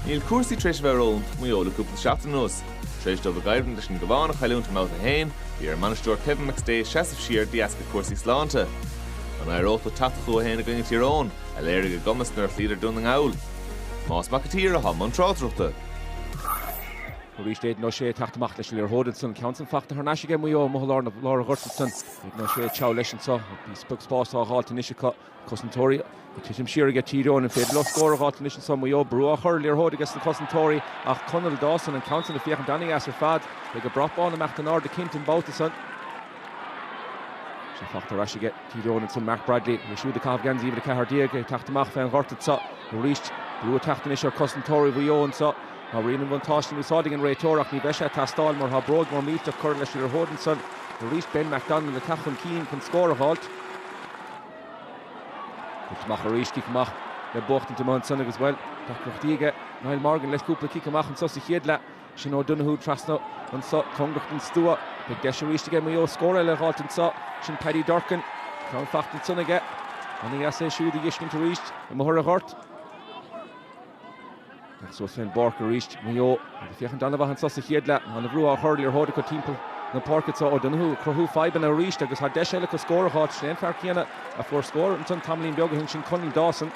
Níl cuasaí tríis bheith Mayo le cúpla seachtain nus. Tríis do bhgaireann leis an gabhána chailúnta Mouth Hain, bhí ar manaisteoir Kevin McStay seasamh siar diasca cuasaí slánta. An aireocht tatachú a héna gine Tyrone, a léir go gomas nar líidir dún an aul. Más macatíir a ham an trátrúta. Ríist nó sé taachtamach leis le hódan san ceansan fachta th naise Mayo mothlar na lára ghorsan nó sé teá leis an sa bí spug spásá háilta níise cosantóirí tuisím siar go Tyrone an féidir le scóra háilta níise sa Mayo brú a chur le hóda agus na cosantóirí ach conal dásan an ceansan na fiochan daní as ar fad le go brachbáin amach an ard a cint an Babhta san. Sé fachta raise Tyrone san Mark Bradley le siúd a cabh gan íomh a cethardíag taachtamach fé an ghorta sa ríist brú a taachta níise ar cosantóirí Mayo an sa. Tá riann bhain táistin úsáiding an réiteoireach ní bheith sé tastáil mar tha bród mar míte chur leis ar hódan san go ríist Ben McDonald le tachan cín chun scóra háilt. Chutach a ríist cícamach le bochtan man san agus bhfuil Tachtíige Niall Morgan leis cúpla cícamach an sa chéad le sin ó Donoghue trasna an sa congracht an stúa be deis a ríiste Mayo scóra le háilt an sa sin Paddy Durcan chun fachtan san aige an í sé siúd a dhéiscint a ríist i mthir a ghort. So fin Barker ríist Mayo the fiochan dana bhain sa chéad le an bhrú a chuirlí ar hóda go timppla na parket sa ó Donoghue crothú feiban a ríist agus tha deis eile go scóra háit sin fear chéanna a fuór scór an san tamlín beag hin sin Conley Dawson.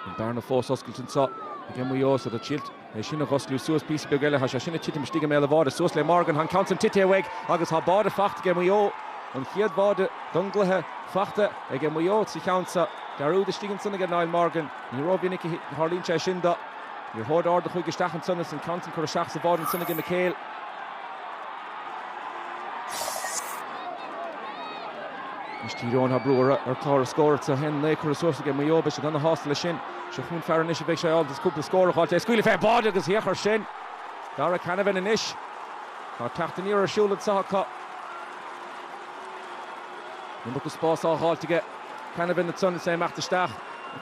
An bearna fós oscailtin sa again Mayo sa a tilt é sin a ghosclú suas písa beag eile has sin a titim stíga mé le bháda suas le Morgan han counts an tite weig agus ha báda fachta ge Mayo an chiad báda dunglathe fachta ag Mayo sa cheansa Darú de stígan sanna Niall Morgan ní robínig Harlín sé sinda níor hód ard a chuig gistachan sanna san cantan chur a seach sa bhádan sanna ge McHale. Is Tyrone ha brú ar clár a scóir sa hen le chur a suasa ge Mayo be se gana hásta le sin se chun fear inis a bheith sé altas cúpla scóra cháilte scuile fé bád agus héachar sin dar a Canavan inis tá teachtaníar ar siúlad sa cá ní go spásá háiltige Canavan at son sé machtasteach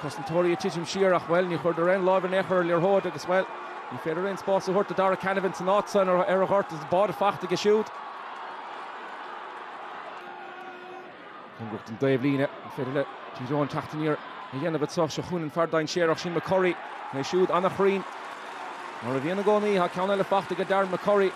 cosantóirí titim siarach well ní chuir ren lábhan échar le hód agus well ní féidir rin spás a thuirta dar a Canavan san áit san ar a ghort is bád a fachta go siúd. Chungrucht an Dave líne féidir le Tyrone teachtaníar a dhéanamh sa se chunan fardain séarach sin McCurry na siúd anna chrín mar a bhíonna gcónaí ha ceanna le fachta go Darren McCurry.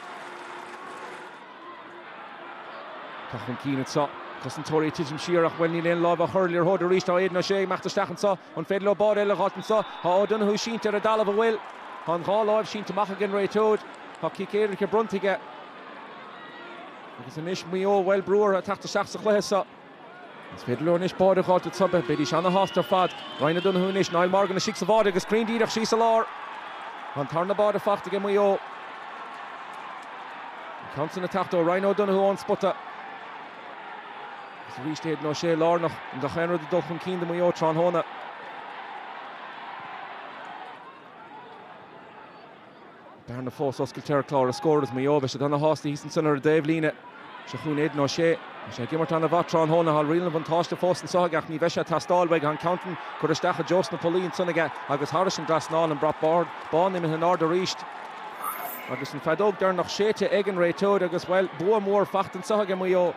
Tá chun cín sa Cosantóirí titim siarach well ní léon láb a chuirlí ar hóda ríist á éad nó sé machtasteach sa an féidir le bád eile gáiltan sa há ó Donoghue sínta ar a dalamh a bhfuil an gá láimh sínta macha gin réitóid há cicéidir ce bruntaige agus inis Mayo well brúar a teachtasteach sa chluithe sa is féidir le inis bád a gáilta sa be beidir seanna hásta fad Ryan Donoghue inis Niall Morgan a sic sa bhád agus críndíadach sí sa lár an tarna bád a fachta ge Mayo Cansan na tachtó Ryan Donoghue an spotta ríist éad nó sé lárnach an do chéanrad a dul chun cín de Mayo trán hóna. Bearna fós oscailtear clár a scóras Mayo be se dana hásta hísan san ar a Dave líne se chun éad nó sé sé gimmart anna bhat trán hóna hall rianamh an táiste fós an sagach ní bheith sé tastáil beag an countan chur isteach a Jos na Polín sannaige agus Harris an grasnáil an brat bán im an ard a ríist agus an fedóg dar nach séte ag an réitóid agus bhfuil bua mór fachtan sagach Mayo